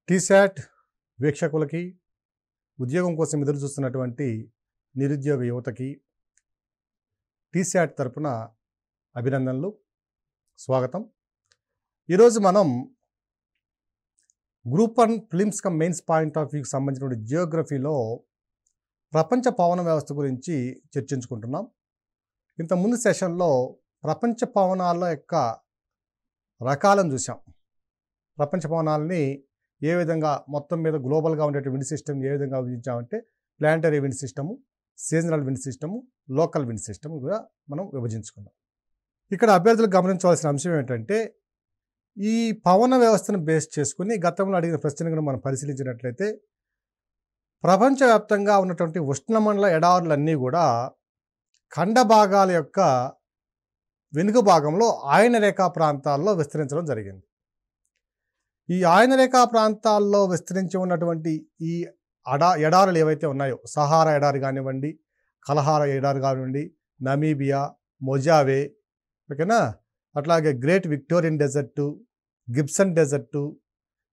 టీశాట్ వీక్షకులకి, ఉద్యోగం కోసం ఎదురు చూస్తున్నటువంటి నిరుద్యోగ యువతకి టీశాట్ తరపున అభినందనలు, స్వాగతం. ఈరోజు మనం group 1 prelims cum mains point of వ్యూకి సంబంధించిన జియోగ్రఫీలో ప్రపంచ పవన వ్యవస్థ గురించి చర్చించుకుంటున్నాం. ఇంతకుముందు సెషన్లో ప్రపంచ పవనాల యొక్క రకాలను చూసాం. ప్రపంచ పవనాలని ఏ విధంగా మొత్తం మీద గ్లోబల్గా ఉండేటువంటి విండ్ సిస్టమ్ ఏ విధంగా విభజించామంటే planetary wind system, seasonal wind system, local wind system కూడా మనం విభజించుకున్నాం. ఇక్కడ అభ్యర్థులు గమనించవలసిన అంశం ఏంటంటే ఈ పవన వ్యవస్థను బేస్ చేసుకుని గతంలో అడిగిన ప్రశ్నను మనం పరిశీలించినట్లయితే ప్రపంచవ్యాప్తంగా ఉన్నటువంటి ఉష్ణమండల ఎడారులన్నీ కూడా ఖండ భాగాల యొక్క వెనుక భాగంలో ఆయనరేఖా ప్రాంతాల్లో విస్తరించడం జరిగింది. ఈ ఆయనరేఖా ప్రాంతాల్లో విస్తరించి ఉన్నటువంటి ఈ ఎడారులు ఏవైతే ఉన్నాయో, సహారా ఎడారి కానివ్వండి, కలహారా ఎడారి కానివ్వండి, నమీబియా, మొజావే, ఓకేనా, అట్లాగే గ్రేట్ విక్టోరియన్ డెజర్టు, గిబ్సన్ డెజర్టు,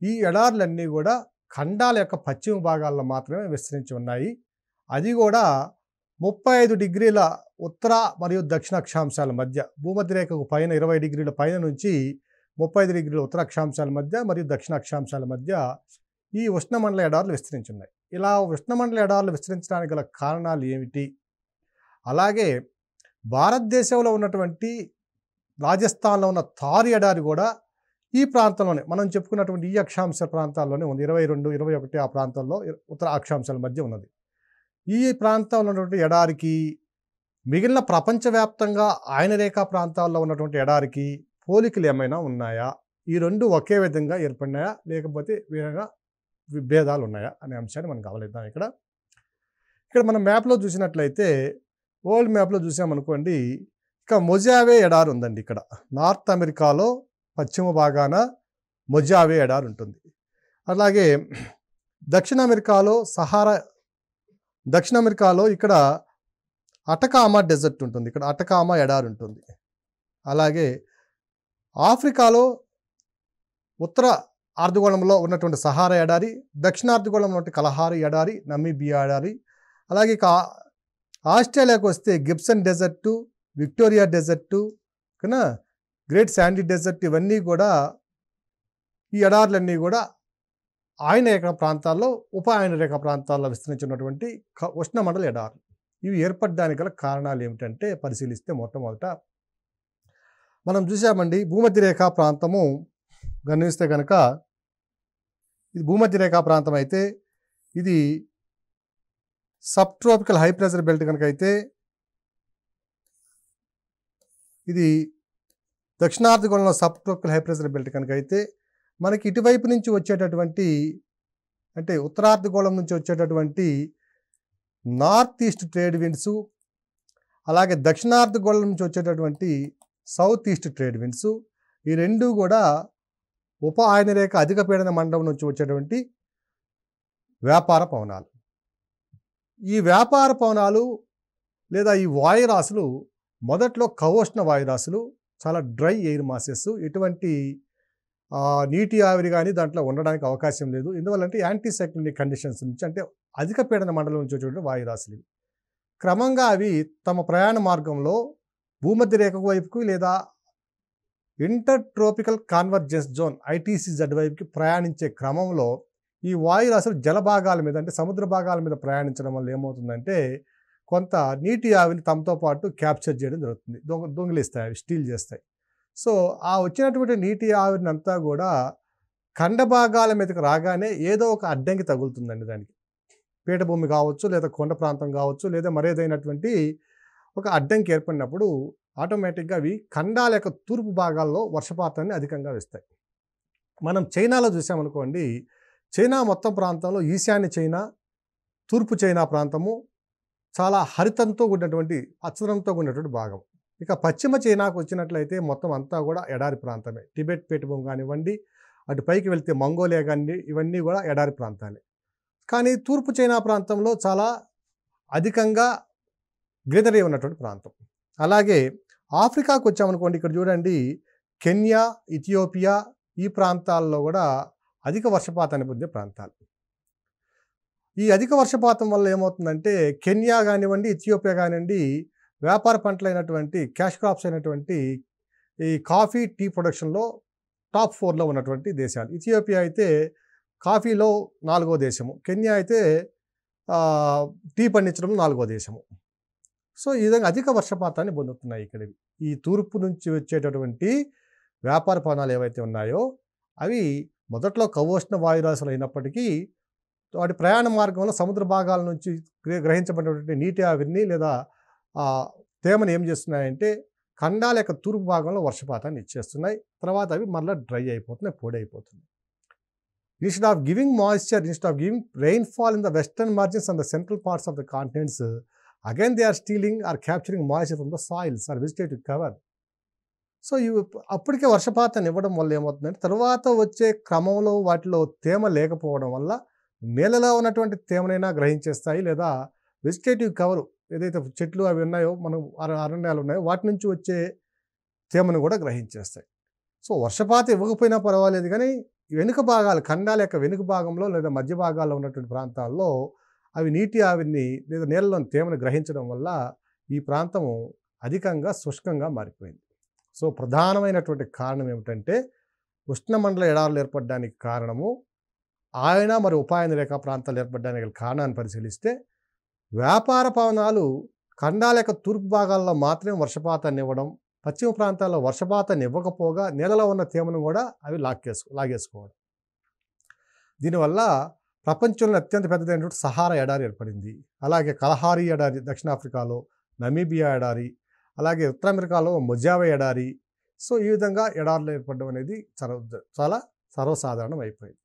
ఈ ఎడారులన్నీ కూడా ఖండాల యొక్క పశ్చిమ భాగాల్లో మాత్రమే విస్తరించి ఉన్నాయి. అది కూడా 35 డిగ్రీల ఉత్తర మరియు దక్షిణ అక్షాంశాల మధ్య, భూమధ్యరేఖకు పైన 20 డిగ్రీల పైన నుంచి 35 డిగ్రీల ఉత్తర అక్షాంశాల మధ్య మరియు దక్షిణ అక్షాంశాల మధ్య ఈ ఉష్ణమండల ఎడారులు విస్తరించి ఉన్నాయి. ఇలా ఉష్ణమండల ఎడారులు విస్తరించడానికి గల కారణాలు ఏమిటి? అలాగే భారతదేశంలో ఉన్నటువంటి రాజస్థాన్లో ఉన్న థార్ ఎడారి కూడా ఈ ప్రాంతంలోనే, మనం చెప్పుకున్నటువంటి ఈ అక్షాంశ ప్రాంతాల్లోనే ఉంది. 22, 21 ఆ ప్రాంతంలో ఉత్తర అక్షాంశాల మధ్య ఉన్నది. ఈ ప్రాంతంలో ఉన్నటువంటి ఎడారికి మిగిలిన ప్రపంచవ్యాప్తంగా ఆయనరేఖా ప్రాంతాల్లో ఉన్నటువంటి ఎడారికి పోలికలు ఏమైనా ఉన్నాయా? ఈ రెండు ఒకే విధంగా ఏర్పడినాయా, లేకపోతే వేరేగా విభేదాలు ఉన్నాయా అనే అంశాన్ని మనం గమనిద్దాం. ఇక్కడ మనం మ్యాప్లో చూసినట్లయితే, వరల్డ్ మ్యాప్లో చూసామనుకోండి, ఇక మొజావే ఎడారి ఉందండి. ఇక్కడ నార్త్ అమెరికాలో పశ్చిమ భాగాన మొజావే ఎడారి ఉంటుంది. అలాగే దక్షిణ అమెరికాలో ఇక్కడ అటకామా డెజర్ట్ ఉంటుంది. ఇక్కడ అటకామా ఎడారి ఉంటుంది. అలాగే ఆఫ్రికాలో ఉత్తర అర్ధగోళంలో ఉన్నటువంటి సహారా ఎడారి, దక్షిణ అర్ధగోళంలో ఉన్నటువంటి కలహారీ ఎడారి, నమీబియా ఎడారి, అలాగే ఇక ఆస్ట్రేలియాకు వస్తే గిబ్సన్ డెజర్టు, విక్టోరియా డెజర్టు, ఓకేనా, గ్రేట్ శాండీ డెజర్ట్, ఇవన్నీ కూడా ఈ ఎడారులన్నీ కూడా ఆయనరేఖ ప్రాంతాల్లో, ఉప ఆయనరేఖ ప్రాంతాల్లో విస్తరించినటువంటి ఉష్ణమండల ఎడారులు. ఇవి ఏర్పడడానికి గల కారణాలు ఏమిటంటే పరిశీలిస్తే మొట్టమొదట మనం చూసామండి, భూమధ్యరేఖా ప్రాంతము గమనిస్తే కనుక ఇది భూమధ్యరేఖా ప్రాంతం అయితే ఇది subtropical high pressure belt కనుక అయితే, ఇది దక్షిణార్ధగోళంలో subtropical high pressure belt కనుక అయితే, మనకి ఇటువైపు నుంచి వచ్చేటటువంటి, అంటే ఉత్తరార్ధగోళం నుంచి వచ్చేటటువంటి నార్త్ ఈస్ట్ ట్రేడ్ విండ్స్, అలాగే దక్షిణార్ధగోళం నుంచి వచ్చేటటువంటి సౌత్ ఈస్ట్ ట్రేడ్ విండ్స్, ఈ రెండు కూడా ఉప ఆయనరేఖ అధిక పీడన మండలం నుంచి వచ్చేటువంటి వ్యాపార పవనాలు. ఈ వ్యాపార పవనాలు లేదా ఈ వాయురాశులు మొదట్లో కవోష్ణ వాయురాశులు, చాలా డ్రై ఎయిర్ మాసెస్, ఎటువంటి నీటి ఆవిరి కానీ దాంట్లో ఉండడానికి అవకాశం లేదు. ఎందువల్లంటే యాంటీ సైక్లోనిక్ కండిషన్స్ నుంచి, అంటే అధిక పీడన మండలం నుంచి వచ్చేటువంటి వాయురాశులు. క్రమంగా అవి తమ ప్రయాణ మార్గంలో భూమధ్యరేఖ వైపుకు లేదా inter tropical convergence zone ITCZ వైపుకి ప్రయాణించే క్రమంలో ఈ వాయురాశులు జల భాగాల మీద, అంటే సముద్ర భాగాల మీద ప్రయాణించడం వల్ల ఏమవుతుందంటే కొంత నీటి ఆవిరిని తమతో పాటు క్యాప్చర్ చేయడం జరుగుతుంది, దొంగిలిస్తాయి, అవి స్టీల్ చేస్తాయి. సో ఆ వచ్చినటువంటి నీటి ఆవిరిని అంతా కూడా ఖండ భాగాల మీదకి రాగానే ఏదో ఒక అడ్డంకి తగులుతుందండి. దానికి పీఠభూమి కావచ్చు, లేదా కొండ ప్రాంతం కావచ్చు, లేదా మరేదైనటువంటి ఒక అడ్డంకి ఏర్పడినప్పుడు ఆటోమేటిక్గా అవి ఖండాల యొక్క తూర్పు భాగాల్లో వర్షపాతాన్ని అధికంగా వేస్తాయి. మనం చైనాలో చూసామనుకోండి, చైనా మొత్తం ప్రాంతంలో ఈశాన్య చైనా, తూర్పు చైనా ప్రాంతము చాలా హరితంతో కూడినటువంటి, పచ్చదనంతో కూడినటువంటి భాగం. ఇక పశ్చిమ చైనాకు వచ్చినట్లయితే మొత్తం అంతా కూడా ఎడారి ప్రాంతమే. టిబెట్ పీఠభూమి కానివ్వండి, అటు పైకి వెళ్తే మంగోలియా కానీ, ఇవన్నీ కూడా ఎడారి ప్రాంతాలే. కానీ తూర్పు చైనా ప్రాంతంలో చాలా అధికంగా గ్రీనరీ ఉన్నటువంటి ప్రాంతం. అలాగే ఆఫ్రికాకు వచ్చామనుకోండి, ఇక్కడ చూడండి, కెన్యా, ఇథియోపియా, ఈ ప్రాంతాల్లో కూడా అధిక వర్షపాతాన్ని పొందే ప్రాంతాలు. ఈ అధిక వర్షపాతం వల్ల ఏమవుతుందంటే కెన్యా కానివ్వండి, ఇథియోపియా కానివ్వండి, వ్యాపార పంటలైనటువంటి క్యాష్ క్రాప్స్ అయినటువంటి ఈ కాఫీ, టీ ప్రొడక్షన్‌లో టాప్ 4లో ఉన్నటువంటి దేశాలు. ఇథియోపియా అయితే కాఫీలో 4వ దేశము. కెన్యా అయితే టీ పండించడంలో 4వ దేశము. సో, ఈ విధంగా అధిక వర్షపాతాన్ని పొందుతున్నాయి ఇక్కడివి. ఈ తూర్పు నుంచి వచ్చేటటువంటి వ్యాపార పవనాలు ఏవైతే ఉన్నాయో అవి మొదట్లో కవోష్ణ వాయురాశులు అయినప్పటికీ వాటి ప్రయాణ మార్గంలో సముద్ర భాగాల నుంచి గ్రహించబడినటువంటి నీటి ఆవిరిని లేదా తేమని ఏం చేస్తున్నాయంటే ఖండాల యొక్క తూర్పు భాగంలో వర్షపాతాన్ని ఇచ్చేస్తున్నాయి. తర్వాత అవి మరలా డ్రై అయిపోతున్నాయి, పొడి అయిపోతున్నాయి. Instead of giving moisture, instead of giving rainfall in the western margins and the central parts of the continents, again they are stealing or capturing moisture from the soils or vegetative cover. So ఇవి అప్పటికే వర్షపాతాన్ని ఇవ్వడం వల్ల ఏమవుతుందంటే తర్వాత వచ్చే క్రమంలో వాటిలో తేమ లేకపోవడం వల్ల నేలలో ఉన్నటువంటి తేమనైనా గ్రహించేస్తాయి, లేదా వెజిటేటివ్ కవర్ ఏదైతే చెట్లు అవి ఉన్నాయో మనం అరణ్యాలు ఉన్నాయో వాటి నుంచి వచ్చే తేమను కూడా గ్రహించేస్తాయి. సో వర్షపాతం ఇవ్వకపోయినా పర్వాలేదు, కానీ వెనుక భాగాలు ఖండాల యొక్క వెనుక భాగంలో లేదా మధ్య భాగాల్లో ఉన్నటువంటి ప్రాంతాల్లో అవి నీటి ఆవిరిని లేదా నేలలోని తేమను గ్రహించడం వల్ల ఈ ప్రాంతము అధికంగా శుష్కంగా మారిపోయింది. సో ప్రధానమైనటువంటి కారణం ఏమిటంటే ఉష్ణమండల ఎడారులు ఏర్పడడానికి కారణము ఆయన మరి ఉపాయన రేఖా ప్రాంతాలు ఏర్పడడానికి కారణాన్ని పరిశీలిస్తే వ్యాపార పవనాలు ఖండాల యొక్క తూర్పు భాగాల్లో మాత్రమే వర్షపాతాన్ని ఇవ్వడం, పశ్చిమ ప్రాంతాల్లో వర్షపాతాన్ని ఇవ్వకపోగా నేలలో ఉన్న తేమను కూడా అవి లాగేసుకోవడం. దీనివల్ల ప్రపంచంలో అత్యంత పెద్దదైనటువంటి సహారా ఎడారి ఏర్పడింది. అలాగే కలహారీ ఎడారి దక్షిణాఫ్రికాలో, నమీబియా ఎడారి, అలాగే ఉత్తర అమెరికాలో మొజావే ఎడారి. సో ఈ విధంగా ఎడారులు ఏర్పడడం అనేది చాలా సర్వసాధారణం అయిపోయింది.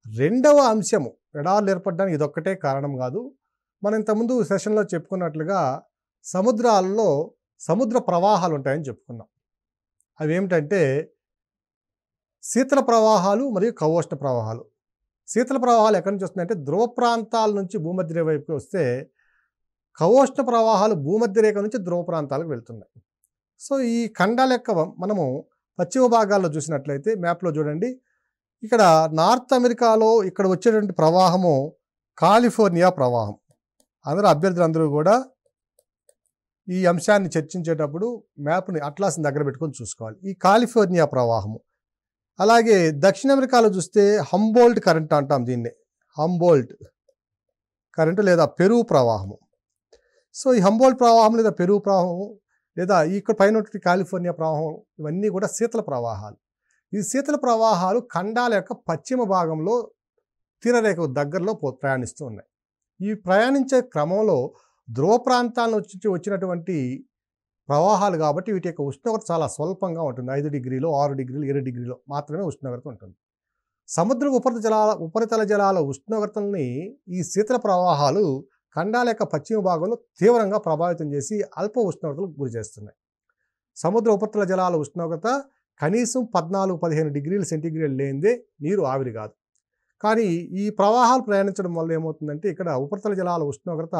రెండవ అంశము ఎడారులు ఏర్పడడానికి ఇదొక్కటే కారణం కాదు. మనం ఇంతకుముందు సెషన్లో చెప్పుకున్నట్లుగా సముద్రాల్లో సముద్ర ప్రవాహాలు ఉంటాయని చెప్పుకున్నాం. అవి ఏమిటంటే శీతల ప్రవాహాలు మరియు కవోష్ణ ప్రవాహాలు. శీతల ప్రవాహాలు ఎక్కడి నుంచి వస్తున్నాయంటే ధ్రువ ప్రాంతాల నుంచి భూమధ్య వైపుకి వస్తే, కవోష్ణ ప్రవాహాలు భూమధ్య రేఖ నుంచి ధ్రువ ప్రాంతాలకు వెళ్తున్నాయి. సో ఈ ఖండాల యొక్క మనము పశ్చిమ భాగాల్లో చూసినట్లయితే మ్యాప్లో చూడండి, ఇక్కడ నార్త్ అమెరికాలో ఇక్కడ వచ్చేటువంటి ప్రవాహము కాలిఫోర్నియా ప్రవాహం. అభ్యర్థులందరూ కూడా ఈ అంశాన్ని చర్చించేటప్పుడు మ్యాప్ని అట్లాస్ని దగ్గర పెట్టుకొని చూసుకోవాలి. ఈ కాలిఫోర్నియా ప్రవాహము. అలాగే దక్షిణ అమెరికాలో చూస్తే హంబోల్ట్ కరెంట్ అంటాం దీన్ని, హంబోల్ట్ కరెంటు లేదా పెరు ప్రవాహము. సో ఈ హంబోల్ట్ ప్రవాహం లేదా పెరు ప్రవాహం లేదా ఇక్కడ పైన కాలిఫోర్నియా ప్రవాహం ఇవన్నీ కూడా శీతల ప్రవాహాలు. ఈ శీతల ప్రవాహాలు ఖండాల యొక్క పశ్చిమ భాగంలో తీరరేఖకు దగ్గరలో ప్రయాణిస్తూ ఉన్నాయి. ఈ ప్రయాణించే క్రమంలో ధ్రువ ప్రాంతాల నుంచి వచ్చినటువంటి ప్రవాహాలు కాబట్టి వీటి యొక్క ఉష్ణోగ్రత చాలా స్వల్పంగా ఉంటుంది. 5 డిగ్రీలు, 6 డిగ్రీలు, 7 డిగ్రీలు మాత్రమే ఉష్ణోగ్రత ఉంటుంది. సముద్ర ఉపరితల జలాల ఉష్ణోగ్రతల్ని ఈ శీతల ప్రవాహాలు ఖండాల యొక్క పశ్చిమ భాగంలో తీవ్రంగా ప్రభావితం చేసి అల్ప ఉష్ణోగ్రతలకు గురి చేస్తున్నాయి. సముద్ర ఉపరితల జలాల ఉష్ణోగ్రత కనీసం 14-15 డిగ్రీల సెంటీగ్రేడ్ లేనిదే నీరు ఆవిరి కాదు. కానీ ఈ ప్రవాహాలు ప్రయాణించడం వల్ల ఏమవుతుందంటే ఇక్కడ ఉపరితల జలాల ఉష్ణోగ్రత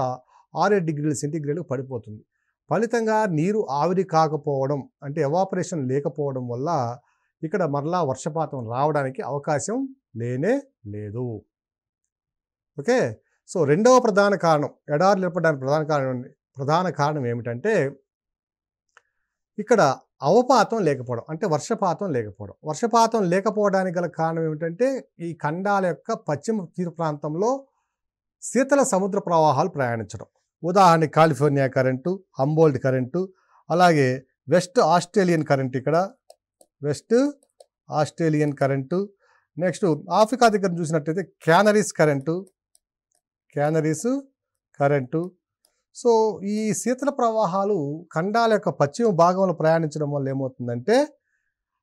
6-7 డిగ్రీల సెంటీగ్రేడ్కు పడిపోతుంది. ఫలితంగా నీరు ఆవిరి కాకపోవడం అంటే ఎవాపరేషన్ లేకపోవడం వల్ల ఇక్కడ మరలా వర్షపాతం రావడానికి అవకాశం లేనే లేదు. ఓకే, సో రెండవ ప్రధాన కారణం ఎడారులు ఏర్పడడానికి ప్రధాన కారణం ఏమిటంటే ఇక్కడ అవపాతం లేకపోవడం అంటే వర్షపాతం లేకపోవడం. వర్షపాతం లేకపోవడానికి గల కారణం ఏమిటంటే ఈ ఖండాల యొక్క పశ్చిమ తీర ప్రాంతంలో శీతల సముద్ర ప్రవాహాలు ప్రయాణించడం. ఉదాహరణకి కాలిఫోర్నియా కరెంటు, హంబోల్ట్ కరెంటు, అలాగే వెస్ట్ ఆస్ట్రేలియన్ కరెంటు, ఇక్కడ west Australian current. Next Africa దగ్గర చూసినట్టయితే క్యానరీస్ కరెంటు. సో ఈ శీతల ప్రవాహాలు ఖండాల యొక్క పశ్చిమ భాగంలో ప్రయాణించడం వల్ల ఏమవుతుందంటే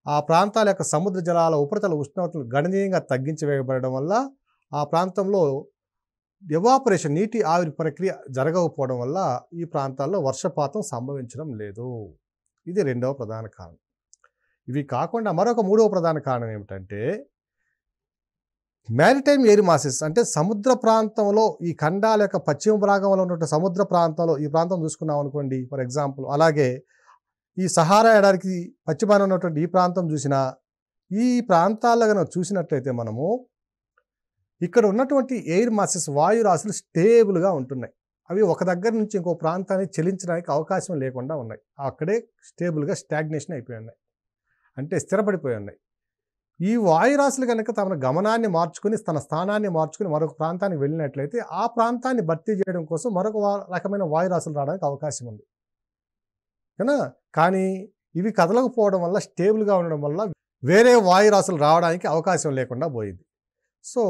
ఆ ప్రాంతాల యొక్క సముద్ర జలాల ఉపరితల ఉష్ణోగ్రతలు గణనీయంగా తగ్గించి వేయబడడం వల్ల ఆ ప్రాంతంలో ఎవాపరేషన్ నీటి ఆవిరి ప్రక్రియ జరగకపోవడం వల్ల ఈ ప్రాంతాల్లో వర్షపాతం సంభవించడం లేదు. ఇది రెండవ ప్రధాన కారణం. ఇవి కాకుండా మరొక మూడవ ప్రధాన కారణం ఏమిటంటే మ్యారిటైమ్ ఎయిర్ మాసెస్ అంటే సముద్ర ప్రాంతంలో ఈ ఖండాల యొక్క పశ్చిమ భాగంలో ఉన్నటువంటి సముద్ర ప్రాంతంలో ఈ ప్రాంతం చూసుకున్నాం అనుకోండి ఫర్ ఎగ్జాంపుల్, అలాగే ఈ సహారా ఎడారికి పశ్చిమాన ఉన్నటువంటి ఈ ప్రాంతం చూసినా ఈ ప్రాంతాల్లో కనుక చూసినట్లయితే మనము ఇక్కడ ఉన్నటువంటి ఎయిర్ మాసెస్ వాయు రాశులు స్టేబుల్గా ఉంటున్నాయి. అవి ఒక దగ్గర నుంచి ఇంకో ప్రాంతానికి చెలించడానికి అవకాశం లేకుండా ఉన్నాయి. అక్కడే స్టేబుల్గా స్టాగ్నేషన్ అయిపోయి ఉన్నాయి, అంటే స్థిరపడిపోయి ఉన్నాయి. ఈ వాయురాశులు కనుక తమ గమనాన్ని మార్చుకుని తన స్థానాన్ని మార్చుకుని మరొక ప్రాంతానికి వెళ్ళినట్లయితే ఆ ప్రాంతాన్ని భర్తీ చేయడం కోసం మరొక రకమైన వాయురాశులు రావడానికి అవకాశం ఉంది కదా. కానీ ఇవి కదలకపోవడం వల్ల, స్టేబుల్గా ఉండడం వల్ల వేరే వాయురాశులు రావడానికి అవకాశం లేకుండా పోయింది. సో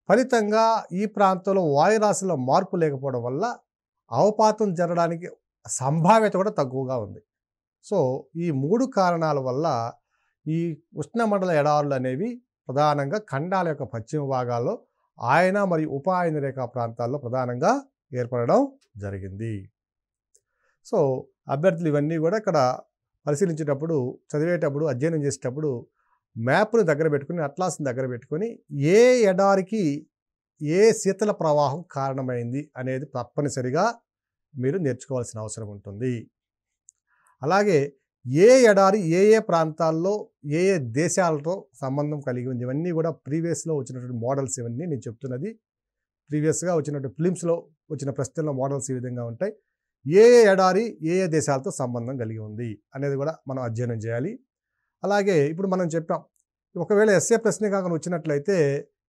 ఫలితంగా ఈ ప్రాంతంలో వాయురాశుల మార్పు లేకపోవడం వల్ల అవపాతం జరగడానికి సంభావ్యత కూడా తక్కువగా ఉంది. సో ఈ 3 కారణాల వల్ల ఈ ఉష్ణమండల ఎడారులు అనేవి ప్రధానంగా ఖండాల యొక్క పశ్చిమ భాగాల్లో ఆయన మరియు ఉప ఆయన రేఖా ప్రాంతాల్లో ప్రధానంగా ఏర్పడడం జరిగింది. సో అభ్యర్థులు ఇవన్నీ కూడా ఇక్కడ పరిశీలించేటప్పుడు, చదివేటప్పుడు, అధ్యయనం చేసేటప్పుడు మ్యాప్ను దగ్గర పెట్టుకుని, అట్లాస్ని దగ్గర పెట్టుకొని ఏ ఎడారికి ఏ శీతల ప్రవాహం కారణమైంది అనేది తప్పనిసరిగా మీరు నేర్చుకోవాల్సిన అవసరం ఉంటుంది. అలాగే ఏ ఎడారి ఏ ఏ ప్రాంతాల్లో ఏ ఏ దేశాలతో సంబంధం కలిగి ఉంది, ఇవన్నీ కూడా ప్రీవియస్లో వచ్చినటువంటి మోడల్స్ ఇవన్నీ నేను చెప్తున్నది. ప్రీవియస్గా వచ్చినటువంటి ఫిలిమ్స్లో వచ్చిన ప్రశ్నల్లో మోడల్స్ ఈ విధంగా ఉంటాయి. ఏ ఏ ఎడారి ఏ ఏ దేశాలతో సంబంధం కలిగి ఉంది అనేది కూడా మనం అధ్యయనం చేయాలి. అలాగే ఇప్పుడు మనం చెప్పాం, ఒకవేళ ఎస్ఏ ప్రశ్న కాక వచ్చినట్లయితే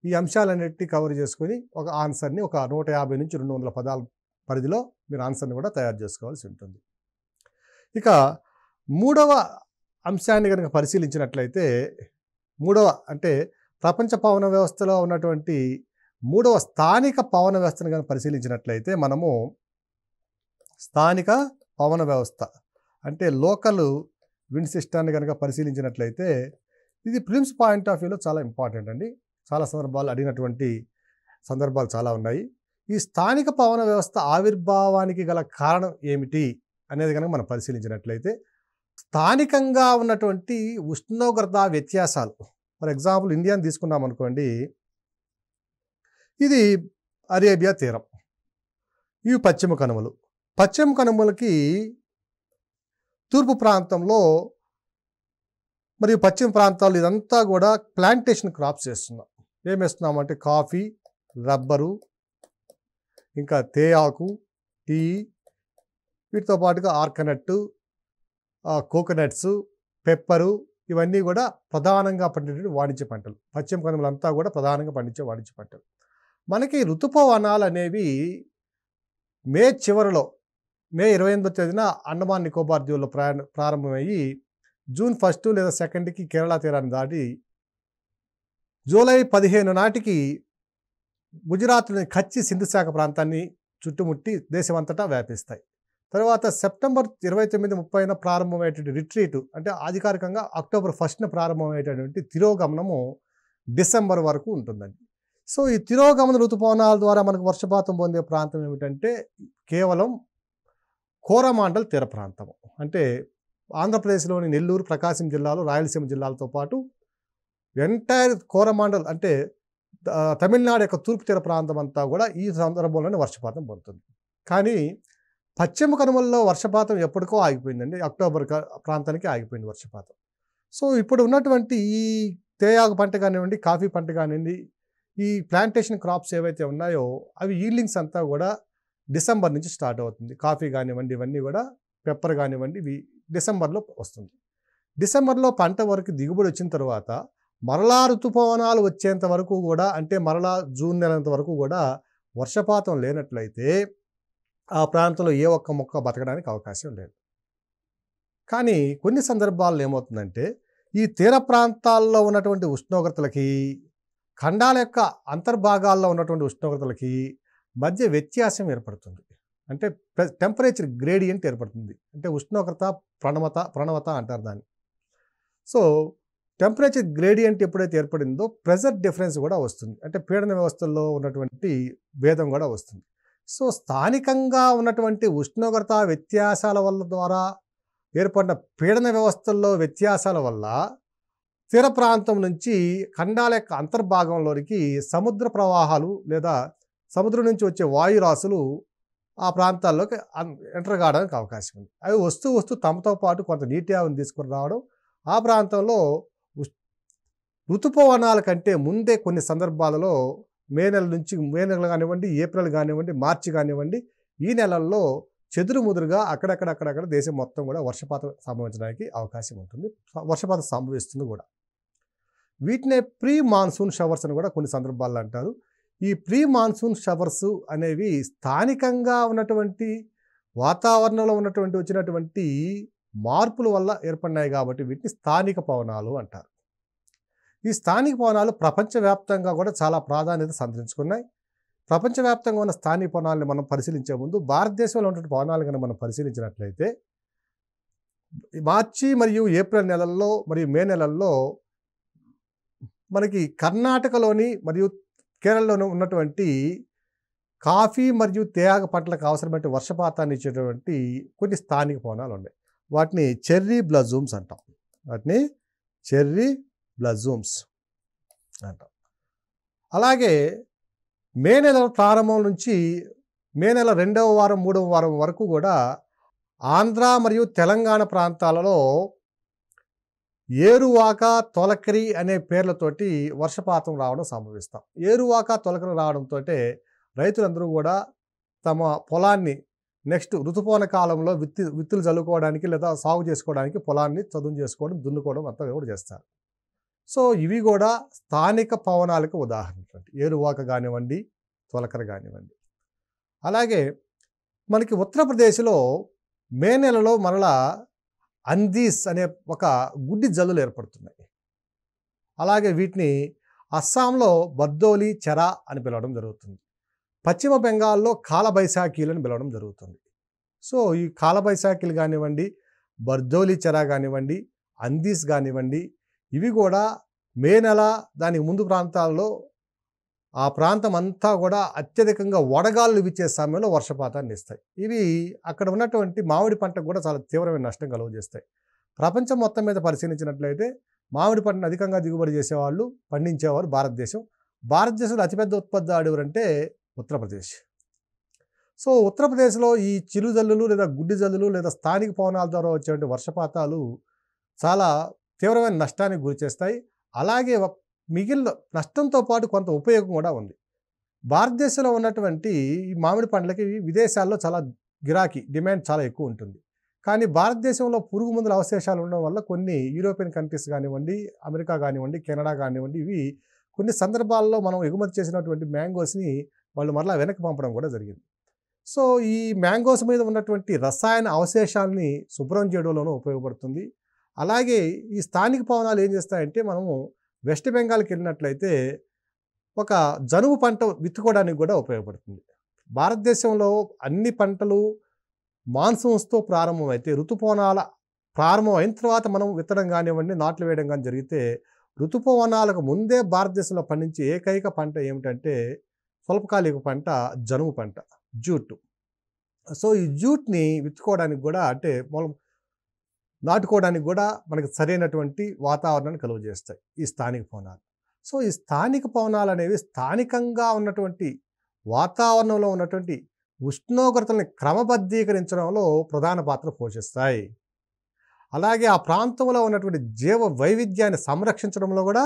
ఈ అంశాలన్నిటినీ కవర్ చేసుకొని ఒక ఆన్సర్ని ఒక 150 నుంచి 200 పదాల పరిధిలో మీరు ఆన్సర్ని కూడా తయారు చేసుకోవాల్సి ఉంటుంది. ఇక 3వ అంశాన్ని కనుక పరిశీలించినట్లయితే, 3వ అంటే ప్రపంచ పవన వ్యవస్థలో ఉన్నటువంటి 3వ స్థానిక పవన వ్యవస్థను కనుక పరిశీలించినట్లయితే, మనము స్థానిక పవన వ్యవస్థ అంటే లోకల్ విండ్ సిస్టాన్ని కనుక పరిశీలించినట్లయితే, ఇది ప్రిలిమ్స్ పాయింట్ ఆఫ్ వ్యూలో చాలా ఇంపార్టెంట్ అండి. చాలా సందర్భాలు అడిగినటువంటి సందర్భాలు చాలా ఉన్నాయి. ఈ స్థానిక పవన వ్యవస్థ ఆవిర్భావానికి గల కారణం ఏమిటి అనేది కనుక మనం పరిశీలించినట్లయితే, స్థానికంగా ఉన్నటువంటి ఉష్ణోగ్రత వ్యత్యాసాలు, ఫర్ ఎగ్జాంపుల్ ఇండియాని తీసుకున్నాం అనుకోండి, ఇది అరేబియా తీరం, ఇవి పశ్చిమ కనుమలు. పశ్చిమ కనుమలకి తూర్పు ప్రాంతంలో మరియు పశ్చిమ ప్రాంతాలు ఇదంతా కూడా ప్లాంటేషన్ క్రాప్స్ వేస్తున్నాం. ఏం వేస్తున్నామంటే కాఫీ, రబ్బరు, ఇంకా తేయాకు, టీ, వీటితో పాటుగా ఆర్కనట్టు, కోకోనట్స్, పెప్పరు, ఇవన్నీ కూడా ప్రధానంగా పండించే వాణిజ్య పంటలు. పశ్చిమ కనుమలంతా కూడా ప్రధానంగా పండించే వాణిజ్య పంటలు. మనకి ఋతుపవనాలు అనేవి మే చివరిలో, మే 28వ తేదీన అండమాన్ నికోబార్ దీవుల్లో ప్రారంభమయ్యి జూన్ 1 లేదా 2కి కేరళ తీరాన్ని దాటి జూలై 15 నాటికి గుజరాత్లోని కచ్చి సింధు శాఖ ప్రాంతాన్ని చుట్టుముట్టి దేశమంతటా వ్యాపిస్తాయి. తర్వాత సెప్టెంబర్ 29-30న ప్రారంభమయ్యేటువంటి రిట్రీట్, అంటే అధికారికంగా అక్టోబర్ 1న ప్రారంభమయ్యేటటువంటి తిరోగమనము డిసెంబర్ వరకు ఉంటుందండి. సో ఈ తిరోగమన ఋతుపవనాల ద్వారా మనకు వర్షపాతం పొందే ప్రాంతం ఏమిటంటే కేవలం కోరమాండల్ తీర ప్రాంతం. అంటే ఆంధ్రప్రదేశ్లోని నెల్లూరు, ప్రకాశం జిల్లాలు, రాయలసీమ జిల్లాలతో పాటు ఎంటైర్ కోరమాండల్ అంటే తమిళనాడు యొక్క తూర్పు తీర ప్రాంతం అంతా కూడా ఈ సందర్భంలోనే వర్షపాతం పొందుతుంది. కానీ పశ్చిమ కనుమల్లో వర్షపాతం ఎప్పటికో ఆగిపోయిందండి. అక్టోబర్ ప్రాంతానికి ఆగిపోయింది వర్షపాతం. సో ఇప్పుడు ఉన్నటువంటి ఈ తేయాకు పంట కానివ్వండి, కాఫీ పంట కానివ్వండి, ఈ ప్లాంటేషన్ క్రాప్స్ ఏవైతే ఉన్నాయో అవి ఈల్డింగ్స్ అంతా కూడా డిసెంబర్ నుంచి స్టార్ట్ అవుతుంది. కాఫీ కానివ్వండి, ఇవన్నీ కూడా పెప్పర్ కానివ్వండి, ఇవి డిసెంబర్లో వస్తుంది. డిసెంబర్లో పంట వరకు దిగుబడి వచ్చిన తర్వాత మరలా ఋతుపవనాలు వచ్చేంత వరకు కూడా, అంటే మరలా జూన్ నెలంత వరకు కూడా వర్షపాతం లేనట్లయితే ఆ ప్రాంతంలో ఏ ఒక్క మొక్క బతకడానికి అవకాశం లేదు. కానీ కొన్ని సందర్భాల్లో ఏమవుతుందంటే ఈ తీర ప్రాంతాల్లో ఉన్నటువంటి ఉష్ణోగ్రతలకి, ఖండాల యొక్క అంతర్భాగాల్లో ఉన్నటువంటి ఉష్ణోగ్రతలకి మధ్య వ్యత్యాసం ఏర్పడుతుంది. అంటే టెంపరేచర్ గ్రేడియంట్ ఏర్పడుతుంది. అంటే ఉష్ణోగ్రత ప్రణవత అంటారు దాన్ని. సో టెంపరేచర్ గ్రేడియంట్ ఎప్పుడైతే ఏర్పడిందో ప్రెజర్ డిఫరెన్స్ కూడా వస్తుంది. అంటే పీడన వ్యవస్థల్లో ఉన్నటువంటి భేదం కూడా వస్తుంది. సో స్థానికంగా ఉన్నటువంటి ఉష్ణోగ్రత వ్యత్యాసాల వల్ల ద్వారా ఏర్పడిన పీడన వ్యవస్థల్లో వ్యత్యాసాల వల్ల తీర ప్రాంతం నుంచి ఖండాల యొక్క అంతర్భాగంలోనికి సముద్ర ప్రవాహాలు లేదా సముద్రం నుంచి వచ్చే వాయురాశులు ఆ ప్రాంతాల్లోకి ఎంటర్ కావడానికి అవకాశం ఉంది. అవి వస్తూ తమతో పాటు కొంత నీటి ఆవిరిని తీసుకుని రావడం, ఆ ప్రాంతంలో ఋతుపవనాల కంటే ముందే కొన్ని సందర్భాలలో మే నెల కానివ్వండి, ఏప్రిల్ కానివ్వండి, మార్చి కానివ్వండి, ఈ నెలల్లో చెదురుముదురుగా అక్కడక్కడ దేశం మొత్తం కూడా వర్షపాతం సంభవించడానికి అవకాశం ఉంటుంది. వర్షపాతం సంభవిస్తుంది కూడా. వీటినే ప్రీ మాన్సూన్ షవర్స్ అని కూడా కొన్ని సందర్భాల్లో అంటారు. ఈ ప్రీ మాన్సూన్ షవర్స్ అనేవి స్థానికంగా ఉన్నటువంటి వాతావరణంలో వచ్చినటువంటి మార్పుల వల్ల ఏర్పడినాయి కాబట్టి వీటిని స్థానిక పవనాలు అంటారు. ఈ స్థానిక పవనాలు ప్రపంచవ్యాప్తంగా కూడా చాలా ప్రాధాన్యత సంతరించుకున్నాయి. ప్రపంచవ్యాప్తంగా ఉన్న స్థానిక పవనాలను మనం పరిశీలించే ముందు భారతదేశంలో ఉన్నటువంటి పవనాలు కనుక మనం పరిశీలించినట్లయితే మార్చి మరియు ఏప్రిల్ నెలల్లో మరియు మే నెలల్లో మనకి కర్ణాటకలోని మరియు కేరళలోని ఉన్నటువంటి కాఫీ మరియు తేయాకు పంటలకు అవసరమైన వర్షపాతాన్ని ఇచ్చేటువంటి కొన్ని స్థానిక పవనాలు ఉన్నాయి. వాటిని చెర్రీ బ్లజూమ్స్ అంటాం. అలాగే మే నెల ప్రారంభం నుంచి మే నెల 2వ వారం 3వ వారం వరకు కూడా ఆంధ్ర మరియు తెలంగాణ ప్రాంతాలలో ఏరువాక, తొలకరి అనే పేర్లతోటి వర్షపాతం రావడం సంభవిస్తాం. ఏరువాక, తొలకరి రావడంతో రైతులందరూ కూడా తమ పొలాన్ని నెక్స్ట్ ఋతుపవన కాలంలో విత్తులు చల్లుకోవడానికి లేదా సాగు చేసుకోవడానికి పొలాన్ని చదును చేసుకోవడం, దున్నుకోవడం అంతా కూడా చేస్తారు. సో ఇవి కూడా స్థానిక పవనాలకు ఉదాహరణ. ఏరువాక కానివ్వండి, తొలకరి కానివ్వండి. అలాగే మనకి ఉత్తరప్రదేశ్లో మే నెలలో మరలా అందీస్ అనే ఒక గుడ్డి జల్లులు ఏర్పడుతున్నాయి. అలాగే వీటిని అస్సాంలో బర్దోలి, చెరా అని పిలవడం జరుగుతుంది. పశ్చిమ బెంగాల్లో కాలబైశాఖీలు అని పిలవడం జరుగుతుంది. సో ఈ కాలబైశాఖీలు కానివ్వండి, బర్దోలి, చెరా కానివ్వండి, అందీస్ కానివ్వండి, ఇవి కూడా మే నెల దానికి ముందు ప్రాంతాల్లో ఆ ప్రాంతం అంతా కూడా అత్యధికంగా వడగాళ్ళు వీచే సమయంలో వర్షపాతాన్ని ఇస్తాయి. ఇవి అక్కడ ఉన్నటువంటి మామిడి పంటకు కూడా చాలా తీవ్రమైన నష్టం కలుగజేస్తాయి. ప్రపంచం మొత్తం మీద పరిశీలించినట్లయితే మామిడి పంటను అధికంగా దిగుబడి చేసేవాళ్ళు, పండించేవారు భారతదేశం. భారతదేశంలో అతిపెద్ద ఉత్పత్తిదారు ఎవరంటే ఉత్తరప్రదేశ్. సో ఉత్తరప్రదేశ్లో ఈ చిరు జల్లులు లేదా గుడ్డి జల్లులు లేదా స్థానిక పవనాల ద్వారా వచ్చేటువంటి వర్షపాతాలు చాలా తీవ్రమైన నష్టానికి గురి చేస్తాయి. అలాగే మిగిలిన నష్టంతో పాటు కొంత ఉపయోగం కూడా ఉంది. భారతదేశంలో ఉన్నటువంటి ఈ మామిడి పండ్లకి విదేశాల్లో చాలా డిమాండ్ చాలా ఎక్కువ ఉంటుంది. కానీ భారతదేశంలో పురుగు మందుల అవశేషాలు ఉండడం వల్ల కొన్ని యూరోపియన్ కంట్రీస్ కానివ్వండి, అమెరికా కానివ్వండి, కెనడా కానివ్వండి, ఇవి కొన్ని సందర్భాల్లో మనం ఎగుమతి చేసినటువంటి మ్యాంగోస్ని వాళ్ళు మరలా వెనక్కి పంపడం కూడా జరిగింది. సో ఈ మ్యాంగోస్ మీద ఉన్నటువంటి రసాయన అవశేషాలని శుభ్రం చేయడంలోనూ ఉపయోగపడుతుంది. అలాగే ఈ స్థానిక పవనాలు ఏం చేస్తాయంటే, మనము వెస్ట్ బెంగాల్కి వెళ్ళినట్లయితే ఒక జనుము పంట విత్తుకోవడానికి కూడా ఉపయోగపడుతుంది. భారతదేశంలో అన్ని పంటలు మాన్సూన్స్తో ప్రారంభమైతే, ఋతుపవనాల ప్రారంభం అయిన తర్వాత మనం విత్తడం కానివ్వండి, నాట్లు వేయడం కానీ జరిగితే, ఋతుపవనాలకు ముందే భారతదేశంలో పండించే ఏకైక పంట ఏమిటంటే స్వల్పకాలిక పంట జనుము పంట, జూట్. సో ఈ జూట్ని విత్తుకోవడానికి కూడా అంటే నాటుకోవడానికి కూడా మనకు సరైనటువంటి వాతావరణాన్ని కలుగజేస్తాయి ఈ స్థానిక పవనాలు. సో ఈ స్థానిక పవనాలు అనేవి స్థానికంగా ఉన్నటువంటి వాతావరణంలో ఉన్నటువంటి ఉష్ణోగ్రతల్ని క్రమబద్ధీకరించడంలో ప్రధాన పాత్ర పోషిస్తాయి. అలాగే ఆ ప్రాంతంలో ఉన్నటువంటి జీవ వైవిధ్యాన్ని సంరక్షించడంలో కూడా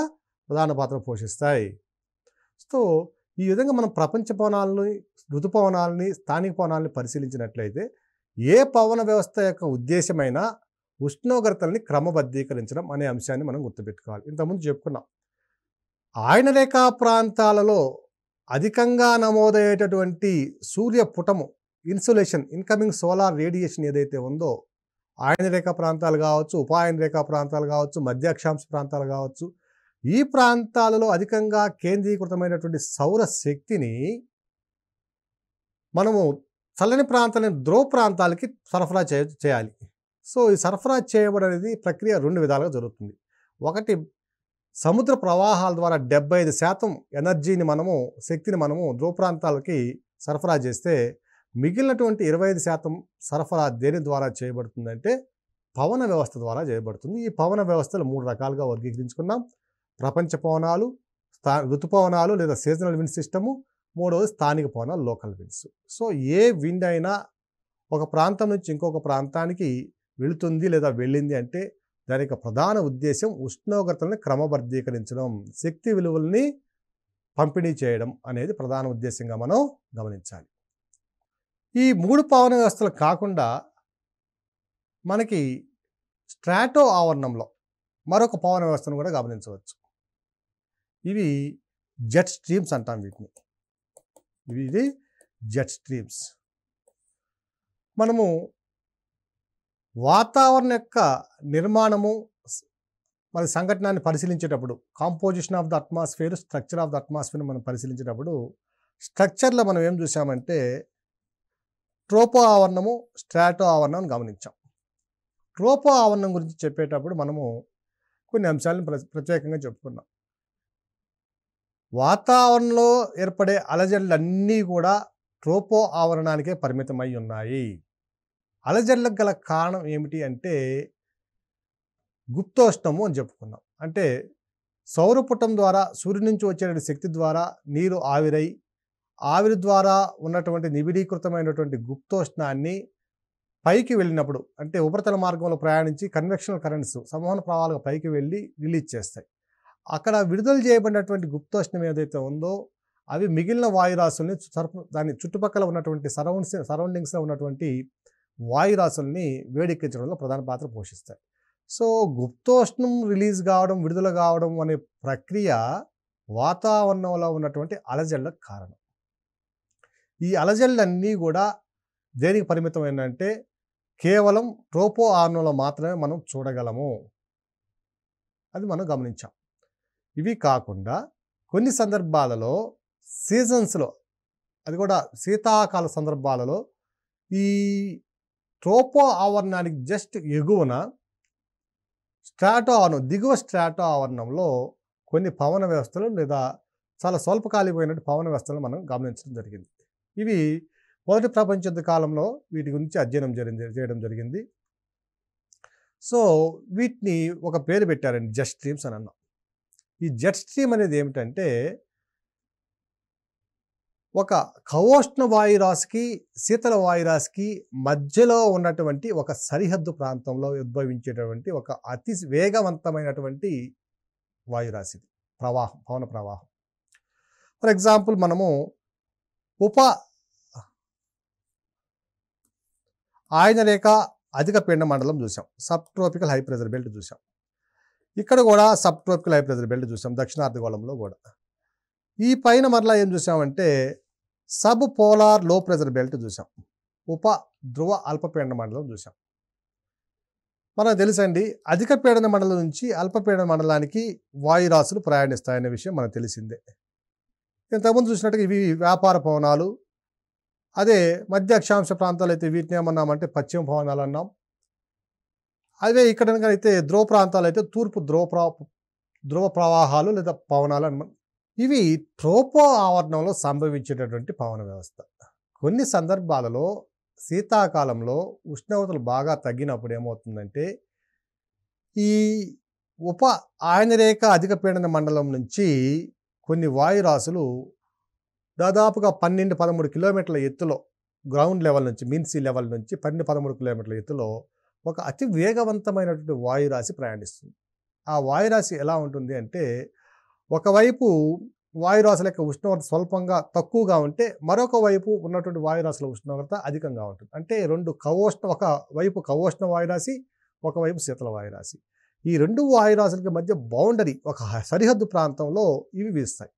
ప్రధాన పాత్ర పోషిస్తాయి. సో ఈ విధంగా మనం ప్రపంచ పవనాలని, ఋతుపవనాలని, స్థానిక పవనాలని పరిశీలించినట్లయితే ఏ పవన వ్యవస్థ యొక్క ఉద్దేశమైనా ఉష్ణోగ్రతల్ని క్రమబద్ధీకరించడం అనే అంశాన్ని మనం గుర్తుపెట్టుకోవాలి. ఇంతకుముందు చెప్పుకున్నాం, ఆయనరేఖా ప్రాంతాలలో అధికంగా నమోదయ్యేటటువంటి సూర్యపుటము ఇన్సులేషన్, ఇన్కమింగ్ సోలార్ రేడియేషన్ ఏదైతే ఉందో, ఆయనరేఖా ప్రాంతాలు కావచ్చు, ఉపాయనరేఖా ప్రాంతాలు కావచ్చు, మధ్య అక్షాంశ ప్రాంతాలు కావచ్చు, ఈ ప్రాంతాలలో అధికంగా కేంద్రీకృతమైనటువంటి సౌర శక్తిని మనము చల్లని ప్రాంతాలని ధ్రువ ప్రాంతాలకి సరఫరా చేయాలి. సో ఈ సరఫరా చేయబడేది ప్రక్రియ 2 విధాలుగా జరుగుతుంది. ఒకటి, సముద్ర ప్రవాహాల ద్వారా 75% ఎనర్జీని శక్తిని మనము ధ్రువ ప్రాంతాలకి సరఫరా చేస్తే, మిగిలినటువంటి 25% సరఫరా దేని ద్వారా చేయబడుతుందంటే పవన వ్యవస్థ ద్వారా చేయబడుతుంది. ఈ పవన వ్యవస్థలు 3 రకాలుగా వర్గీకరించుకున్నాం. ప్రపంచ పవనాలు, ఋతుపవనాలు లేదా సీజనల్ విండ్ సిస్టము, మూడవది స్థానిక పవనాలు, లోకల్ విండ్స్. సో ఏ విండ్ అయినా ఒక ప్రాంతం నుంచి ఇంకొక ప్రాంతానికి వెళుతుంది లేదా వెళ్ళింది అంటే దాని యొక్క ప్రధాన ఉద్దేశం ఉష్ణోగ్రతల్ని క్రమబద్ధీకరించడం, శక్తి విలువల్ని పంపిణీ చేయడం అనేది ప్రధాన ఉద్దేశంగా మనం గమనించాలి. ఈ 3 పవన వ్యవస్థలు కాకుండా మనకి స్ట్రాటో ఆవరణంలో మరొక పవన వ్యవస్థను కూడా గమనించవచ్చు. ఇవి జెట్ స్ట్రీమ్స్ అంటాం వీటిని. ఇది జెట్ స్ట్రీమ్స్. మనము వాతావరణ యొక్క నిర్మాణము మరి సంఘటనని పరిశీలించేటప్పుడు composition of the atmosphere, structure of the atmosphere మనం పరిశీలించేటప్పుడు స్ట్రక్చర్లో మనం ఏం చూసామంటే ట్రోపో ఆవరణము, స్ట్రాటో ఆవరణం గమనించాం. ట్రోపో ఆవరణం గురించి చెప్పేటప్పుడు మనము కొన్ని అంశాలను ప్రత్యేకంగా చెప్పుకున్నాం. వాతావరణంలో ఏర్పడే అలజడులన్నీ కూడా ట్రోపో ఆవరణానికే పరిమితమై ఉన్నాయి. అలజడులకు గల కారణం ఏమిటి అంటే గుప్తోష్ణము అని చెప్పుకున్నాం. అంటే సౌరపుటం ద్వారా సూర్యుడి నుంచి వచ్చే శక్తి ద్వారా నీరు ఆవిరై, ఆవిరి ద్వారా ఉన్నటువంటి నిబిడీకృతమైనటువంటి గుప్తోష్ణాన్ని పైకి వెళ్ళినప్పుడు, అంటే ఉపరితల మార్గంలో ప్రయాణించి కన్వెక్షనల్ కరెంట్స్ సంవహన ప్రవాహాలుగా పైకి వెళ్ళి రిలీజ్ చేస్తాయి. అక్కడ విడుదల చేయబడినటువంటి గుప్తోష్ణం ఏదైతే ఉందో అవి మిగిలిన వాయురాశుల్ని దాని చుట్టుపక్కల ఉన్నటువంటి సరౌండింగ్స్లో ఉన్నటువంటి వాయురాశుల్ని వేడెక్కించడంలో ప్రధాన పాత్ర పోషిస్తాయి. సో గుప్తోష్ణం రిలీజ్ కావడం, విడుదల కావడం అనే ప్రక్రియ వాతావరణంలో ఉన్నటువంటి అలజడులకు కారణం. ఈ అలజడులన్నీ కూడా దేనికి పరిమితమైనంటే కేవలం ట్రోపో ఆవరణంలో మాత్రమే మనం చూడగలము. అది మనం గమనించాం. ఇవి కాకుండా కొన్ని సందర్భాలలో సీజన్స్లో, అది కూడా శీతాకాల సందర్భాలలో ఈ ట్రోపో ఆవరణానికి జస్ట్ ఎగువన స్ట్రాటో ఆవరణం, దిగువ స్ట్రాటో ఆవరణంలో కొన్ని పవన వ్యవస్థలు లేదా చాలా స్వల్పకాలికమైనటువంటి పవన వ్యవస్థలను మనం గమనించడం జరిగింది. ఇవి మొదటి ప్రపంచ యుద్ధ కాలంలో వీటి గురించి అధ్యయనం చేయడం జరిగింది. సో వీటిని ఒక పేరు పెట్టారండి, జెట్ స్ట్రీమ్స్ అని అన్నాం. ఈ జెట్ స్ట్రీమ్ అనేది ఏమిటంటే ఒక ఖగోష్ణ వాయురాశికి శీతల వాయురాశికి మధ్యలో ఉన్నటువంటి ఒక సరిహద్దు ప్రాంతంలో ఉద్భవించేటటువంటి ఒక అతి వేగవంతమైనటువంటి వాయురాశి ప్రవాహం, పవన ప్రవాహం. ఫర్ ఎగ్జాంపుల్ మనము ఆయనరేఖ అధిక పీడన మండలం చూసాం, sub tropical high pressure belt చూసాం. ఇక్కడ కూడా sub tropical high pressure belt చూసాం, దక్షిణార్ధగోళంలో కూడా. ఈ పైన మరలా ఏం చూసామంటే సబ్ పోలార్ లో ప్రెజర్ బెల్ట్ చూసాం, ఉప ధ్రువ అల్పపీడన మండలం చూసాం. మనకు తెలుసండి, అధిక పీడన మండలం నుంచి అల్పపీడన మండలానికి వాయురాశులు ప్రయాణిస్తాయనే విషయం మనకు తెలిసిందే. ఇంతకుముందు చూసినట్టుగా ఇవి వ్యాపార పవనాలు. అదే మధ్య అక్షాంశ ప్రాంతాలు అయితే వీటిని ఏమన్నామంటే పశ్చిమ పవనాలు అన్నాం. అదే ఇక్కడ అయితే ధ్రువ ప్రాంతాలు అయితే తూర్పు ధ్రువ ప్రవాహాలు లేదా పవనాలు అన్నాం. ఇవి ట్రోపో ఆవరణంలో సంభవించేటటువంటి పవన వ్యవస్థ. కొన్ని సందర్భాలలో శీతాకాలంలో ఉష్ణోగ్రతలు బాగా తగ్గినప్పుడు ఏమవుతుందంటే ఈ ఆయనరేఖ అధిక పీడన మండలం నుంచి కొన్ని వాయురాశులు దాదాపుగా 12-13 కిలోమీటర్ల ఎత్తులో గ్రౌండ్ లెవెల్ నుంచి, మీన్ సీ లెవెల్ నుంచి 12-13 కిలోమీటర్ల ఎత్తులో ఒక అతి వేగవంతమైనటువంటి వాయురాశి ప్రయాణిస్తుంది. ఆ వాయురాశి ఎలా ఉంటుంది అంటే ఒకవైపు వాయురాశుల యొక్క ఉష్ణోగ్రత స్వల్పంగా తక్కువగా ఉంటే మరొక వైపు ఉన్నటువంటి వాయురాశుల ఉష్ణోగ్రత అధికంగా ఉంటుంది. అంటే ఒక వైపు ఖగోష్ణ వాయురాశి, ఒకవైపు శీతల వాయురాశి. ఈ రెండు వాయురాశులకి మధ్య బౌండరీ, ఒక సరిహద్దు ప్రాంతంలో ఇవి వీస్తాయి.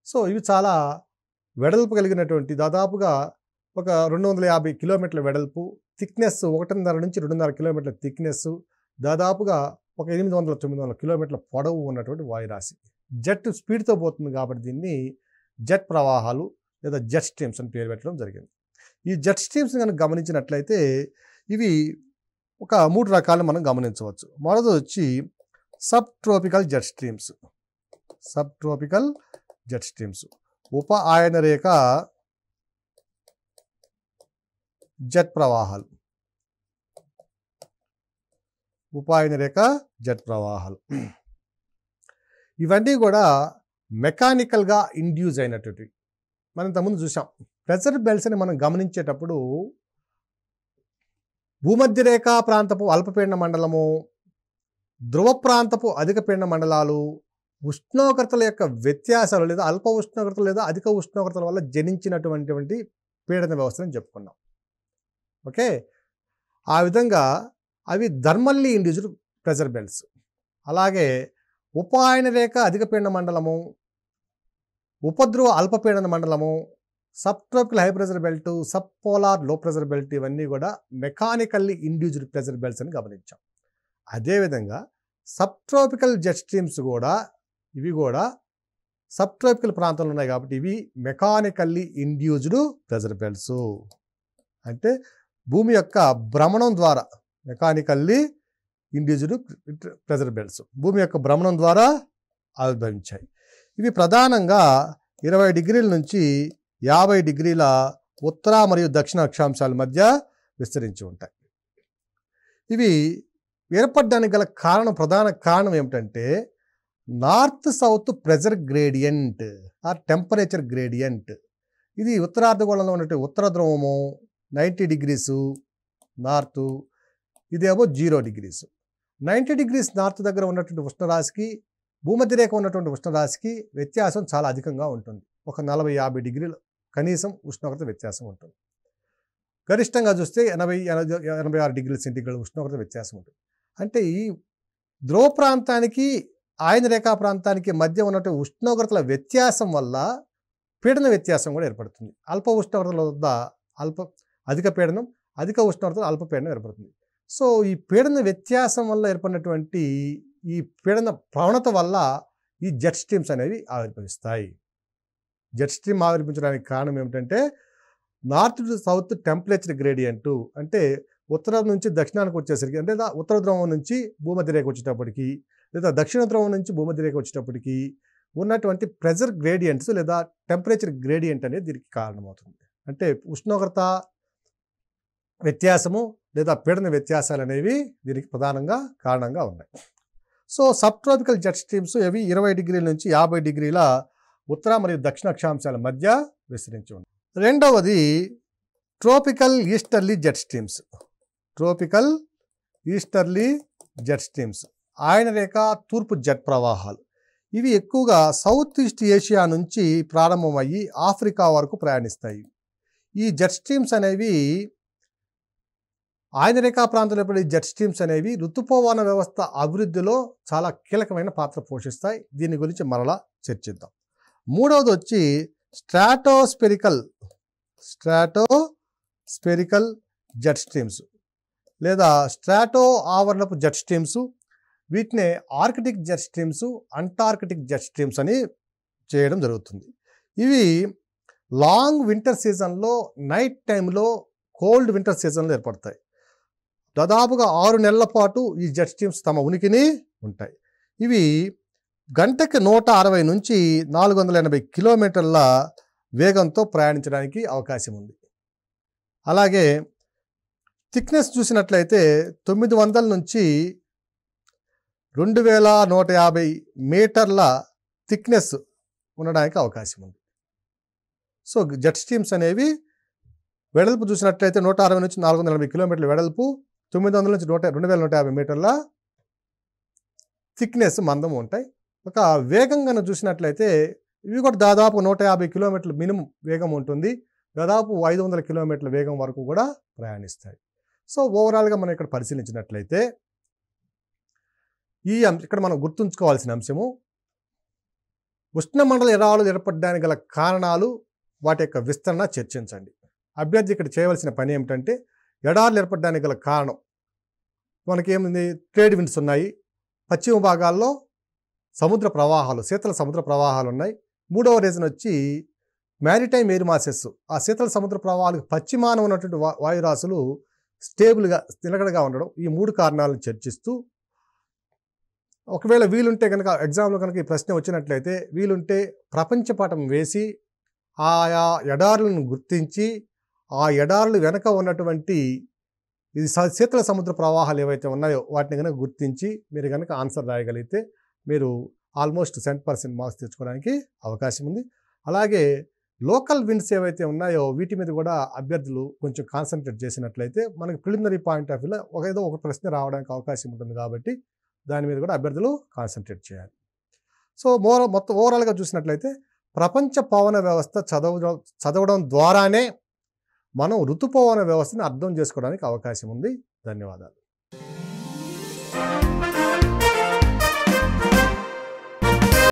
సో ఇవి చాలా వెడల్పు కలిగినటువంటి, దాదాపుగా ఒక 250 కిలోమీటర్ల వెడల్పు, థిక్నెస్ 1.5 నుంచి 2.5 కిలోమీటర్ల థిక్నెస్, దాదాపుగా ఒక 800-900 కిలోమీటర్ల పొడవు ఉన్నటువంటి వాయురాశి. జెట్ స్పీడ్తో పోతుంది కాబట్టి దీన్ని జెట్ ప్రవాహాలు లేదా జెట్ స్ట్రీమ్స్ అని పేరు పెట్టడం జరిగింది. ఈ జెట్ స్ట్రీమ్స్ని కనుక గమనించినట్లయితే ఇవి ఒక 3 రకాలు మనం గమనించవచ్చు. మొదటి వచ్చి sub tropical jet streams. Sub tropical jet streams ఉప ఆయన రేఖ జెట్ ప్రవాహాలు. ఉపాయన రేఖ జెట్ ప్రవాహాలు ఇవన్నీ కూడా మెకానికల్గా ఇండ్యూస్ అయినటువంటివి. మనం ఇంతకుముందు చూసాం. ప్రెజర్ బెల్ట్స్ని మనం గమనించేటప్పుడు భూమధ్య రేఖ ప్రాంతపు అల్పపీడన మండలము, ధ్రువ ప్రాంతపు అధిక పీడన మండలాలు, ఉష్ణోగ్రతల యొక్క వ్యత్యాసాలు లేదా అల్ప ఉష్ణోగ్రతలు లేదా అధిక ఉష్ణోగ్రతల వల్ల జనించినటువంటి పీడన వ్యవస్థలను చెప్పుకున్నాం. ఓకే, ఆ విధంగా అవి థర్మల్లీ ఇండ్యూస్డ్ ప్రెజర్ బెల్ట్స్. అలాగే ఉపాయన రేఖ అధిక పీడన మండలము, ఉపధ్రువ అల్పపీడన మండలము, sub tropical high pressure belt, sub polar లో ప్రెజర్ బెల్ట్ ఇవన్నీ కూడా మెకానికల్లీ ఇండ్యూస్డ్ ప్రెజర్ బెల్ట్స్ అని గమనించాం. అదేవిధంగా సబ్ ట్రోపికల్ జెట్ స్ట్రీమ్స్ కూడా ఇవి కూడా సబ్ ట్రోపికల్ ప్రాంతంలో ఉన్నాయి కాబట్టి ఇవి మెకానికల్లీ ఇండ్యూస్డ్ ప్రెజర్ బెల్ట్స్. అంటే భూమి యొక్క భ్రమణం ద్వారా మెకానికల్లీ ఇండ్యూస్డ్ ప్రెజర్ బెల్ట్స్ భూమి యొక్క భ్రమణం ద్వారా ఆవిర్భవించాయి. ఇవి ప్రధానంగా 20 డిగ్రీల నుంచి 50 డిగ్రీల ఉత్తర మరియు దక్షిణ అక్షాంశాల మధ్య విస్తరించి ఉంటాయి. ఇవి ఏర్పడడానికి గల ప్రధాన కారణం ఏమిటంటే north south pressure gradient or temperature gradient. ఇది ఉత్తరార్ధగోళంలో ఉన్నటువంటి ఉత్తర ధ్రువము 90 డిగ్రీస్ నార్త్, ఇదేమో 0 డిగ్రీస్. 90 డిగ్రీస్ నార్త్ దగ్గర ఉన్నటువంటి ఉష్ణరాశికి భూమధ్యరేఖ ఉన్నటువంటి ఉష్ణరాశికి వ్యత్యాసం చాలా అధికంగా ఉంటుంది. ఒక 40-50 డిగ్రీలు కనీసం ఉష్ణోగ్రత వ్యత్యాసం ఉంటుంది. గరిష్టంగా చూస్తే 80-86 డిగ్రీల సెంటీగ్రేడ్ ఉష్ణోగ్రత వ్యత్యాసం ఉంటుంది. అంటే ఈ ధ్రువ ప్రాంతానికి ఆయన రేఖా ప్రాంతానికి మధ్య ఉన్నటువంటి ఉష్ణోగ్రతల వ్యత్యాసం వల్ల పీడన వ్యత్యాసం కూడా ఏర్పడుతుంది. అల్ప ఉష్ణోగ్రతల వద్ద అధిక పీడనం, అధిక ఉష్ణోగ్రతలు అల్ప పీడనం ఏర్పడుతుంది. సో ఈ పీడన వ్యత్యాసం వల్ల ఏర్పడినటువంటి ఈ పీడన ప్రవణత వల్ల ఈ జెట్ స్ట్రీమ్స్ అనేవి ఆవిర్భవిస్తాయి. జెట్ స్ట్రీమ్ ఆవిర్భించడానికి కారణం ఏమిటంటే north to south temperature gradient. అంటే ఉత్తరం నుంచి దక్షిణానికి వచ్చేసరికి, అంటే ఉత్తర ధ్రువం నుంచి భూమధ్యరేఖ వచ్చేటప్పటికి లేదా దక్షిణ ధ్రువం నుంచి భూమధ్యరేఖ వచ్చేటప్పటికి ఉన్నటువంటి ప్రెజర్ గ్రేడియంట్స్ లేదా టెంపరేచర్ గ్రేడియంట్ అనేది దీనికి కారణమవుతుంది. అంటే ఉష్ణోగ్రత వ్యత్యాసము లేదా పీడన వ్యత్యాసాలు అనేవి దీనికి ప్రధానంగా కారణంగా ఉన్నాయి. So sub tropical jet streams అవి 20 డిగ్రీల నుంచి 50 డిగ్రీల ఉత్తర మరియు దక్షిణ అక్షాంశాల మధ్య విస్తరించి ఉన్నాయి. రెండవది tropical easterly jet streams. Tropical easterly jet streams ఆయన రేఖ తూర్పు జెట్ ప్రవాహాలు. ఇవి ఎక్కువగా సౌత్ ఈస్ట్ ఏషియా నుంచి ప్రారంభమయ్యి ఆఫ్రికా వరకు ప్రయాణిస్తాయి. ఈ జెట్ స్ట్రీమ్స్ అనేవి ఆయన రేఖా ప్రాంతంలో ఏర్పడే జెట్ స్ట్రీమ్స్ అనేవి ఋతుపవన వ్యవస్థ అభివృద్ధిలో చాలా కీలకమైన పాత్ర పోషిస్తాయి. దీని గురించి మరలా చర్చిద్దాం. మూడవది వచ్చి స్ట్రాటోస్పెరికల్ జెట్ స్ట్రీమ్స్ లేదా స్ట్రాటో ఆవరణపు జెట్ స్ట్రీమ్స్. వీటినే Arctic jet streams, Antarctic jet streams అని చేయడం జరుగుతుంది. ఇవి లాంగ్ వింటర్ సీజన్లో నైట్ టైంలో కోల్డ్ వింటర్ సీజన్లో ఏర్పడతాయి. దాదాపుగా 6 నెలల పాటు ఈ జెట్ స్ట్రీమ్స్ తమ ఉనికిని ఉంటాయి. ఇవి గంటకి 160 నుంచి 480 కిలోమీటర్ల వేగంతో ప్రయాణించడానికి అవకాశం ఉంది. అలాగే థిక్నెస్ చూసినట్లయితే 900 నుంచి 2150 మీటర్ల థిక్నెస్ ఉండడానికి అవకాశం ఉంది. సో జెట్ స్ట్రీమ్స్ అనేవి వెడల్పు చూసినట్లయితే 160 నుంచి 480 కిలోమీటర్ల వెడల్పు, 900 నుంచి 2150 మీటర్ల థిక్నెస్ మందం ఉంటాయి. ఒక వేగంగా చూసినట్లయితే ఇవి కూడా దాదాపు 150 కిలోమీటర్ల మినిమం వేగం ఉంటుంది. దాదాపు 500 కిలోమీటర్ల వేగం వరకు కూడా ప్రయాణిస్తాయి. సో ఓవరాల్గా మనం ఇక్కడ పరిశీలించినట్లయితే ఇక్కడ మనం గుర్తుంచుకోవాల్సిన అంశము ఉష్ణమండల ఎడారులు ఏర్పడడానికి గల కారణాలు, వాటి యొక్క విస్తరణ చర్చించండి. అభ్యర్థి ఇక్కడ చేయవలసిన పని ఏమిటంటే ఎడారులు ఏర్పడడానికి గల కారణం మనకేముంది, ట్రేడ్ విండ్స్ ఉన్నాయి, పశ్చిమ భాగాల్లో సముద్ర ప్రవాహాలు, శీతల సముద్ర ప్రవాహాలు ఉన్నాయి. మూడవ రీజన్ వచ్చి మ్యారిటైమ్ ఎయిర్ మాసెస్, ఆ శీతల సముద్ర ప్రవాహాలకు పశ్చిమాన ఉన్నటువంటి వాయురాశులు స్టేబుల్గా నిలకడగా ఉండడం. ఈ 3 కారణాలను చర్చిస్తూ ఒకవేళ వీలుంటే కనుక ఎగ్జామ్లో కనుక ఈ ప్రశ్న వచ్చినట్లయితే వీలుంటే ప్రపంచపటం వేసి ఆయా ఎడారులను గుర్తించి ఆ ఎడారులు వెనక ఉన్నటువంటి ఇది శీతల సముద్ర ప్రవాహాలు ఏవైతే ఉన్నాయో వాటిని కనుక గుర్తించి మీరు కనుక ఆన్సర్ రాయగలిగితే మీరు ఆల్మోస్ట్ 100% మార్క్స్ తెచ్చుకోవడానికి అవకాశం ఉంది. అలాగే లోకల్ విండ్స్ ఏవైతే ఉన్నాయో వీటి మీద కూడా అభ్యర్థులు కొంచెం కాన్సన్ట్రేట్ చేసినట్లయితే మనకి ప్రిలిమినరీ పాయింట్ ఆఫ్ వ్యూలో ఒక ప్రశ్న రావడానికి అవకాశం ఉంటుంది. కాబట్టి దాని మీద కూడా అభ్యర్థులు కాన్సన్ట్రేట్ చేయాలి. సో మొత్తం ఓవరాల్గా చూసినట్లయితే ప్రపంచ పవన వ్యవస్థ చదవడం ద్వారానే మనం ఋతుపవన వ్యవస్థని అర్థం చేసుకోవడానికి అవకాశం ఉంది. ధన్యవాదాలు.